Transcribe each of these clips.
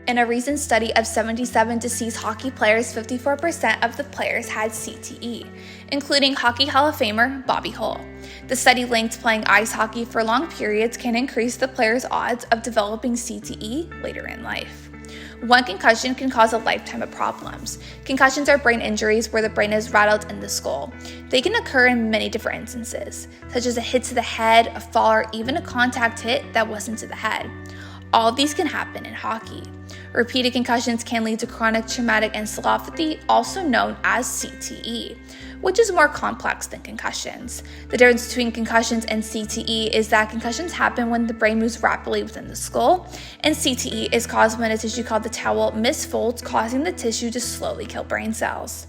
In a recent study of 77 deceased hockey players, 54% of the players had CTE, including Hockey Hall of Famer Bobby Hull. The study linked playing ice hockey for long periods can increase the player's odds of developing CTE later in life. One concussion can cause a lifetime of problems. Concussions are brain injuries where the brain is rattled in the skull. They can occur in many different instances, such as a hit to the head, a fall, or even a contact hit that wasn't to the head. All of these can happen in hockey. Repeated concussions can lead to chronic traumatic encephalopathy, also known as CTE, which is more complex than concussions. The difference between concussions and CTE is that concussions happen when the brain moves rapidly within the skull, and CTE is caused when a tissue called the towel misfolds, causing the tissue to slowly kill brain cells.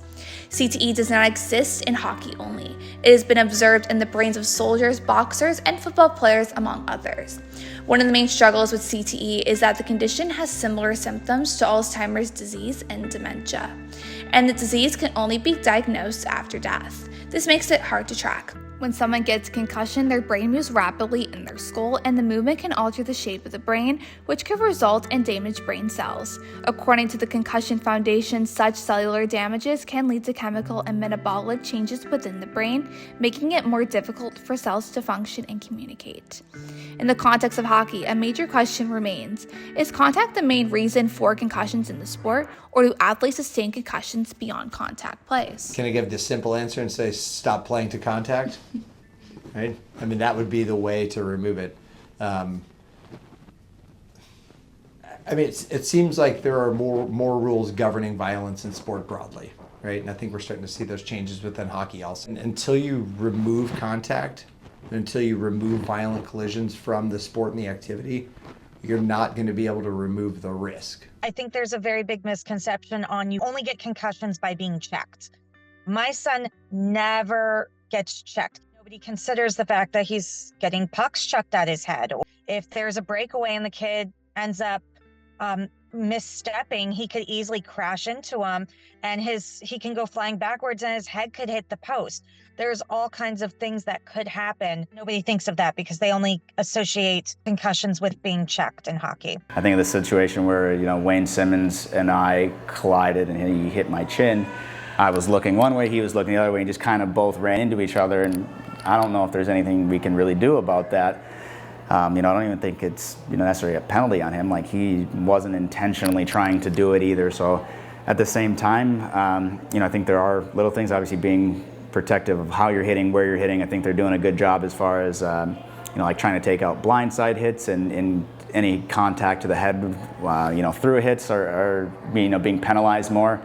CTE does not exist in hockey only. It has been observed in the brains of soldiers, boxers, and football players, among others. One of the main struggles with CTE is that the condition has similar symptoms to Alzheimer's disease and dementia, and the disease can only be diagnosed after death. This makes it hard to track. When someone gets a concussion, their brain moves rapidly in their skull, and the movement can alter the shape of the brain, which could result in damaged brain cells. According to the Concussion Foundation, such cellular damages can lead to chemical and metabolic changes within the brain, making it more difficult for cells to function and communicate. In the context of hockey, a major question remains: is contact the main reason for concussions in the sport, or do athletes sustain concussions beyond contact plays? Can I give the simple answer and say stop playing to contact? Right? I mean, that would be the way to remove it. I mean, it seems like there are more rules governing violence in sport broadly, right? And I think we're starting to see those changes within hockey also. And until you remove contact, until you remove violent collisions from the sport and the activity, you're not going to be able to remove the risk. I think there's a very big misconception on you only get concussions by being checked. My son never gets checked. Nobody considers the fact that he's getting pucks chucked at his head. If there's a breakaway and the kid ends up misstepping, he could easily crash into him and he can go flying backwards and his head could hit the post. There's all kinds of things that could happen. Nobody thinks of that because they only associate concussions with being checked in hockey. I think of the situation where, Wayne Simmons and I collided and he hit my chin. I was looking one way, he was looking the other way, and just kind of both ran into each other, and I don't know if there's anything we can really do about that. I don't even think it's necessarily a penalty on him. Like, he wasn't intentionally trying to do it either. So at the same time, I think there are little things, obviously being protective of how you're hitting, where you're hitting. I think they're doing a good job as far as like trying to take out blindside hits and any contact to the head, through hits are being penalized more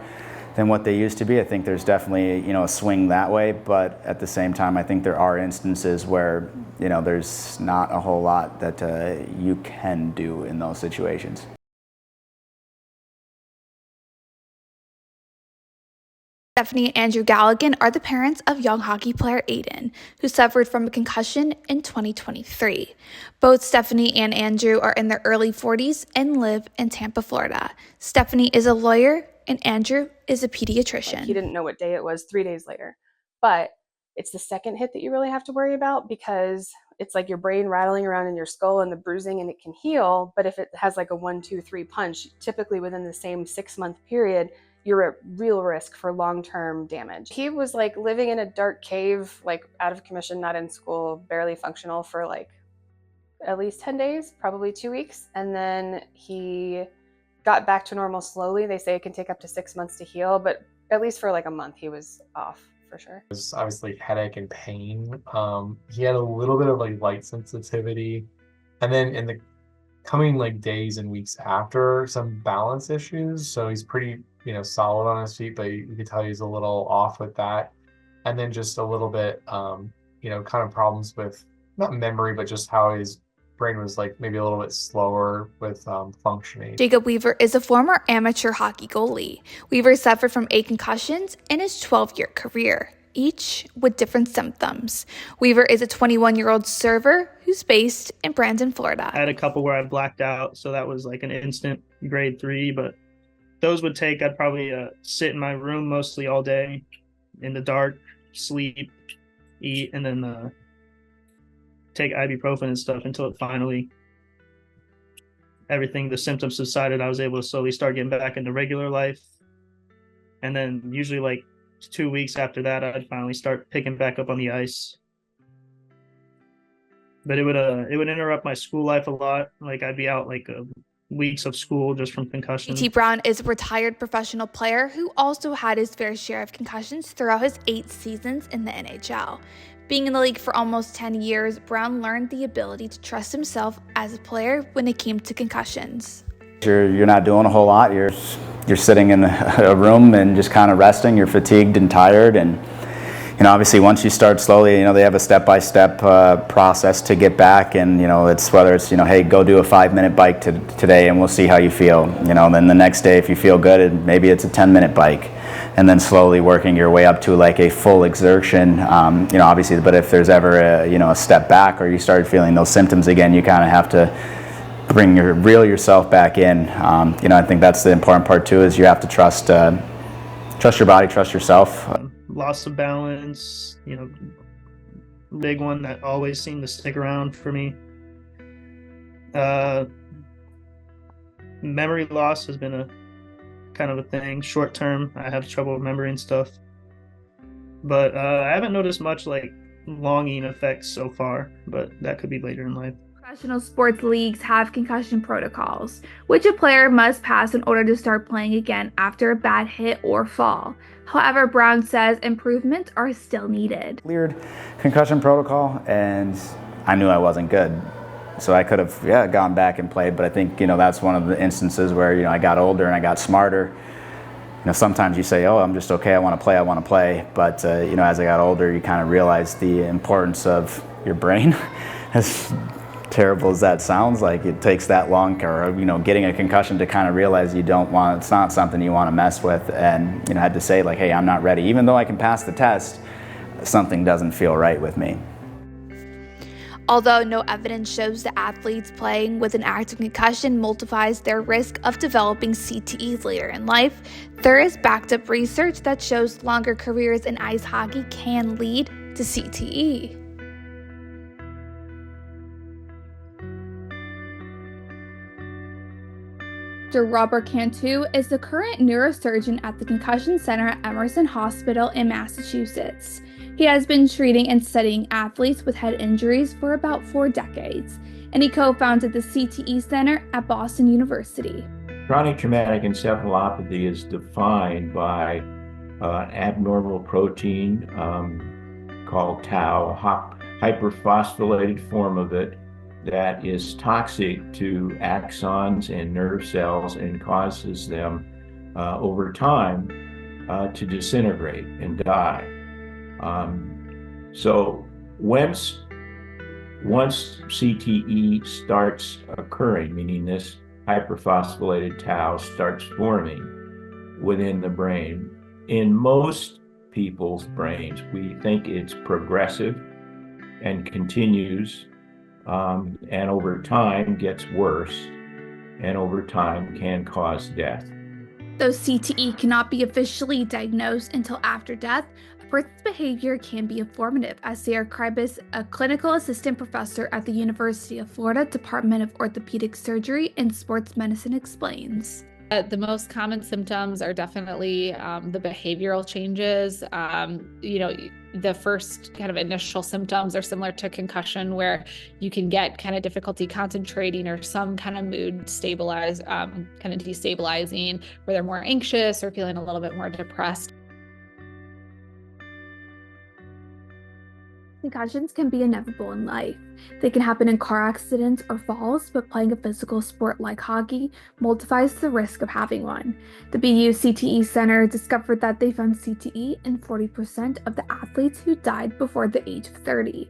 than what they used to be. I think there's definitely a swing that way, but at the same time, I think there are instances where there's not a whole lot that you can do in those situations. Stephanie and Andrew Galligan are the parents of young hockey player Aiden, who suffered from a concussion in 2023. Both Stephanie and Andrew are in their early 40s and live in Tampa, Florida. Stephanie is a lawyer and Andrew is a pediatrician. He didn't know what day it was 3 days later. But it's the second hit that you really have to worry about, because it's like your brain rattling around in your skull and the bruising, and it can heal. But if it has like a 1, 2, 3 punch, typically within the same 6-month period, you're at real risk for long-term damage. He was like living in a dark cave, like out of commission, not in school, barely functional for like at least 10 days, probably 2 weeks. And then he got back to normal slowly. They say it can take up to 6 months to heal, but at least for like a month, he was off for sure. It was obviously headache and pain. He had a little bit of like light sensitivity. And then in the coming like days and weeks after, some balance issues. So he's pretty, solid on his feet, but you could tell he's a little off with that. And then just a little bit, kind of problems with not memory, but just how his brain was like maybe a little bit slower with functioning. Jacob Weaver is a former amateur hockey goalie. Weaver suffered from 8 concussions in his 12-year career, each with different symptoms. Weaver is a 21-year-old server who's based in Brandon, Florida. I had a couple where I blacked out, so that was like an instant grade 3, but those would take, I'd probably sit in my room mostly all day in the dark, sleep, eat, and then take ibuprofen and stuff until it finally everything, the symptoms subsided, I was able to slowly start getting back into regular life. And then usually like 2 weeks after that, I'd finally start picking back up on the ice. But it would interrupt my school life a lot. Like I'd be out like weeks of school just from concussion. JT Brown is a retired professional player who also had his fair share of concussions throughout his 8 seasons in the NHL. Being in the league for almost 10 years, Brown learned the ability to trust himself as a player when it came to concussions. You're not doing a whole lot. You're sitting in a room and just kind of resting. You're fatigued and tired, and obviously once you start slowly, they have a step-by-step process to get back, and it's whether it's hey, go do a 5-minute bike today and we'll see how you feel. Then the next day if you feel good, maybe it's a 10-minute bike, and then slowly working your way up to like a full exertion. Obviously, but if there's ever a step back or you start feeling those symptoms again, you kind of have to reel yourself back in. I think that's the important part too, is you have to trust your body, trust yourself. Loss of balance, big one that always seemed to stick around for me. Memory loss has been a kind of a thing. Short term, I have trouble remembering stuff. But I haven't noticed much like longing effects so far, but that could be later in life. Professional sports leagues have concussion protocols, which a player must pass in order to start playing again after a bad hit or fall. However, Brown says improvements are still needed. Cleared concussion protocol, and I knew I wasn't good. So I could have gone back and played, but I think that's one of the instances where I got older and I got smarter. Sometimes you say, oh, I'm just okay, I want to play, but as I got older, you kind of realize the importance of your brain. As terrible as that sounds, like it takes that long, or getting a concussion to kind of realize it's not something you want to mess with, and I had to say like, hey, I'm not ready. Even though I can pass the test, something doesn't feel right with me. Although no evidence shows that athletes playing with an active concussion multiplies their risk of developing CTE later in life, there is backed up research that shows longer careers in ice hockey can lead to CTE. Dr. Robert Cantu is the current neurosurgeon at the Concussion Center at Emerson Hospital in Massachusetts. He has been treating and studying athletes with head injuries for about 4 decades, and he co-founded the CTE Center at Boston University. Chronic traumatic encephalopathy is defined by an abnormal protein called tau, a hyperphosphorylated form of it, that is toxic to axons and nerve cells and causes them over time to disintegrate and die. So once CTE starts occurring, meaning this hyperphosphorylated tau starts forming within the brain, in most people's brains, we think it's progressive and continues, and over time gets worse, and over time can cause death. Though CTE cannot be officially diagnosed until after death, a person's behavior can be informative, as Sarah Kribis, a clinical assistant professor at the University of Florida Department of Orthopedic Surgery and Sports Medicine, explains. The most common symptoms are definitely the behavioral changes. The first kind of initial symptoms are similar to concussion, where you can get kind of difficulty concentrating or some kind of mood kind of destabilizing, where they're more anxious or feeling a little bit more depressed. Concussions can be inevitable in life. They can happen in car accidents or falls, but playing a physical sport like hockey multiplies the risk of having one. The BU CTE Center discovered that they found CTE in 40% of the athletes who died before the age of 30.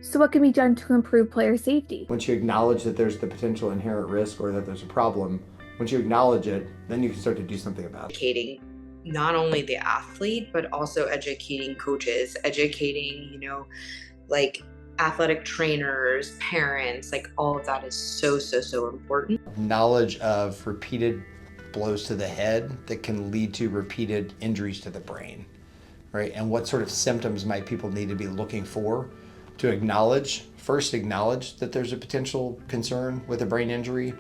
So what can be done to improve player safety? Once you acknowledge that there's the potential inherent risk or that there's a problem, once you acknowledge it, then you can start to do something about it. Educating not only the athlete, but also educating coaches, educating, like athletic trainers, parents, like all of that is so important. Knowledge of repeated blows to the head that can lead to repeated injuries to the brain, right? And what sort of symptoms might people need to be looking for to acknowledge that there's a potential concern with a brain injury,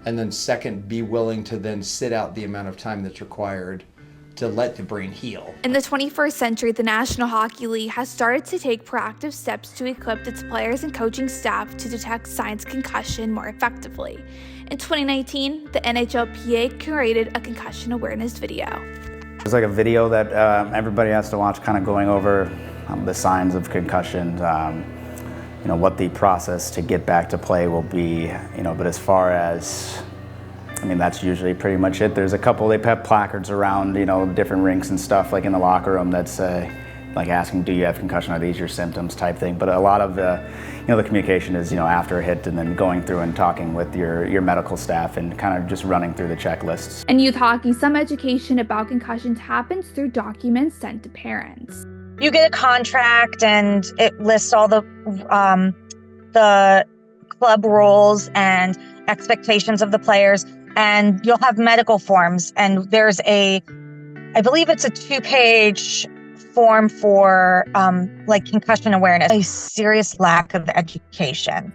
And then second, be willing to then sit out the amount of time that's required to let the brain heal. In the 21st century, the National Hockey League has started to take proactive steps to equip its players and coaching staff to detect signs of concussion more effectively. In 2019, the NHLPA created a concussion awareness video. It's like a video that everybody has to watch, kind of going over the signs of concussion, what the process to get back to play will be, but as far as, that's usually pretty much it. There's a couple, they have placards around, different rinks and stuff, like in the locker room, that's like asking, do you have concussion, are these your symptoms type thing. But a lot of the communication is, after a hit and then going through and talking with your medical staff and kind of just running through the checklists. In youth hockey, some education about concussions happens through documents sent to parents. You get a contract and it lists all the club rules and expectations of the players, and you'll have medical forms, and there's I believe it's a 2-page form for concussion awareness. A serious lack of education.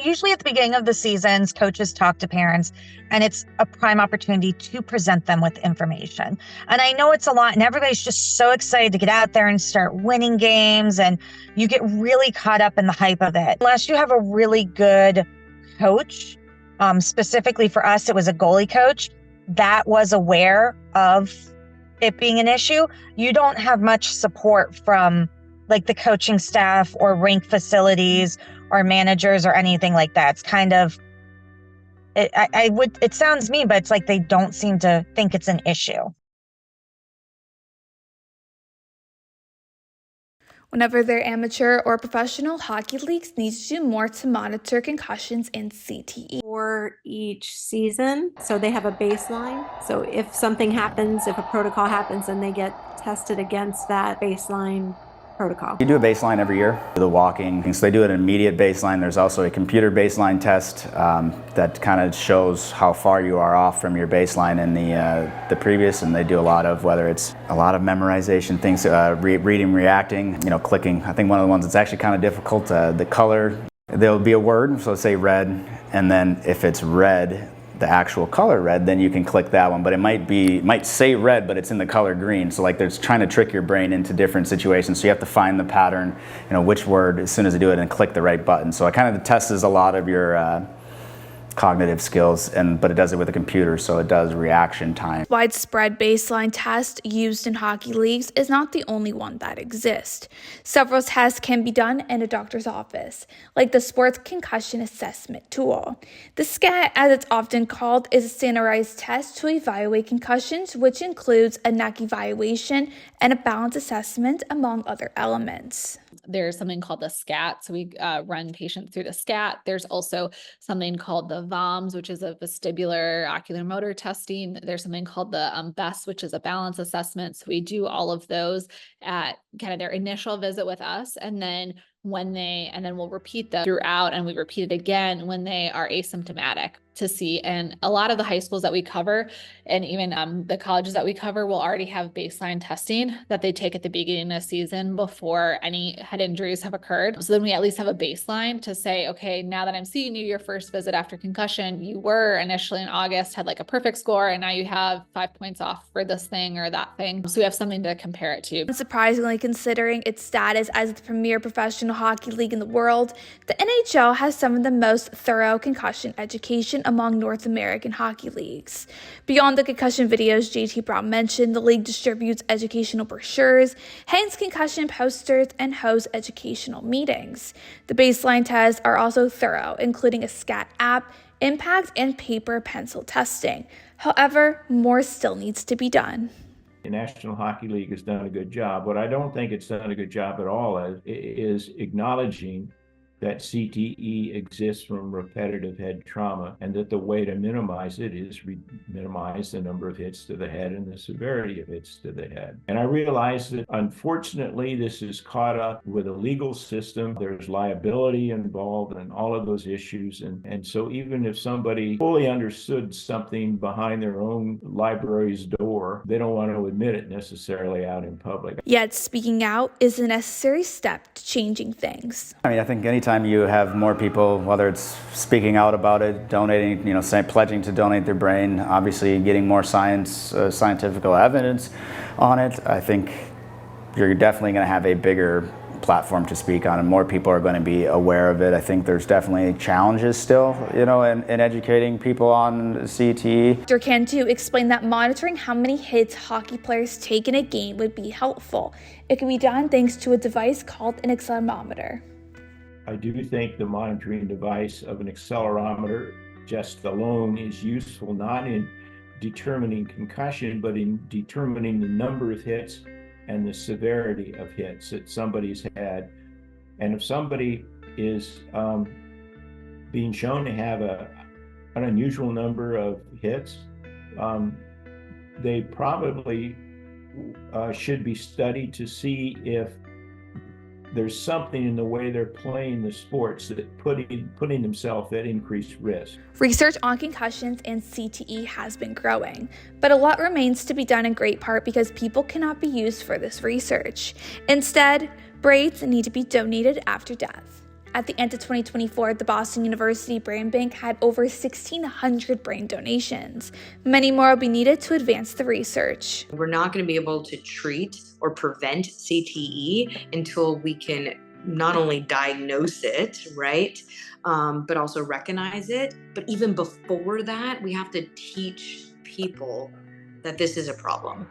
Usually at the beginning of the seasons, coaches talk to parents, and it's a prime opportunity to present them with information. And I know it's a lot, and everybody's just so excited to get out there and start winning games, and you get really caught up in the hype of it. Unless you have a really good coach, specifically for us, it was a goalie coach that was aware of it being an issue. You don't have much support from like the coaching staff or rink facilities or managers or anything like that. It's kind of, it sounds mean, but it's like they don't seem to think it's an issue. Whenever they're amateur or professional, hockey leagues need to do more to monitor concussions and CTE. For each season, so they have a baseline. So if something happens, if a protocol happens, then they get tested against that baseline protocol. You do a baseline every year, the walking, so they do an immediate baseline. There's also a computer baseline test that kind of shows how far you are off from your baseline in the previous, and they do a lot of, whether it's a lot of memorization things, reading, reacting, clicking. I think one of the ones that's actually kind of difficult, the color, there'll be a word, so let's say red, and then if it's red, the actual color red, then you can click that one, but it might say red, but it's in the color green. So like they're trying to trick your brain into different situations. So you have to find the pattern, which word as soon as you do it, and click the right button. So it kind of tests a lot of your cognitive skills, but it does it with a computer, so it does reaction time. Widespread baseline test used in hockey leagues is not the only one that exists. Several tests can be done in a doctor's office, like the Sports Concussion Assessment Tool. The SCAT, as it's often called, is a standardized test to evaluate concussions, which includes a neck evaluation and a balance assessment, among other elements. There's something called the SCAT, so we run patients through the SCAT. There's also something called the VOMS, which is a vestibular ocular motor testing. There's something called the BESS, which is a balance assessment. So we do all of those at kind of their initial visit with us, and then we'll repeat them throughout, and we repeat it again when they are asymptomatic to see. And a lot of the high schools that we cover, and even the colleges that we cover, will already have baseline testing that they take at the beginning of the season before any head injuries have occurred. So then we at least have a baseline to say, okay, now that I'm seeing you your first visit after concussion, you were initially in August, had like a perfect score, and now you have 5 points off for this thing or that thing. So we have something to compare it to. Surprisingly, considering its status as the premier professional hockey league in the world, the NHL has some of the most thorough concussion education among North American hockey leagues. Beyond the concussion videos JT Brown mentioned, the league distributes educational brochures, hangs concussion posters, and hosts educational meetings. The baseline tests are also thorough, including a SCAT app, impact, and paper pencil testing. However, more still needs to be done. The National Hockey League has done a good job. What I don't think it's done a good job at all is acknowledging that CTE exists from repetitive head trauma, and that the way to minimize it is minimize the number of hits to the head and the severity of hits to the head. And I realize that unfortunately this is caught up with a legal system. There's liability involved and all of those issues. And so even if somebody fully understood something behind their own library's door, they don't want to admit it necessarily out in public. Yet speaking out is a necessary step to changing things. I think anytime anytime you have more people, whether it's speaking out about it, donating, pledging to donate their brain, obviously getting more scientific evidence on it, I think you're definitely going to have a bigger platform to speak on, and more people are going to be aware of it. I think there's definitely challenges still, in educating people on CTE. Dr. Cantu explained that monitoring how many hits hockey players take in a game would be helpful. It can be done thanks to a device called an accelerometer. I do think the monitoring device of an accelerometer just alone is useful, not in determining concussion, but in determining the number of hits and the severity of hits that somebody's had. And if somebody is being shown to have an unusual number of hits, they probably should be studied to see if there's something in the way they're playing the sports that putting themselves at increased risk. Research on concussions and CTE has been growing, but a lot remains to be done in great part because people cannot be used for this research. Instead, brains need to be donated after death. At the end of 2024, the Boston University Brain Bank had over 1,600 brain donations. Many more will be needed to advance the research. We're not going to be able to treat or prevent CTE until we can not only diagnose it, right, but also recognize it. But even before that, we have to teach people that this is a problem.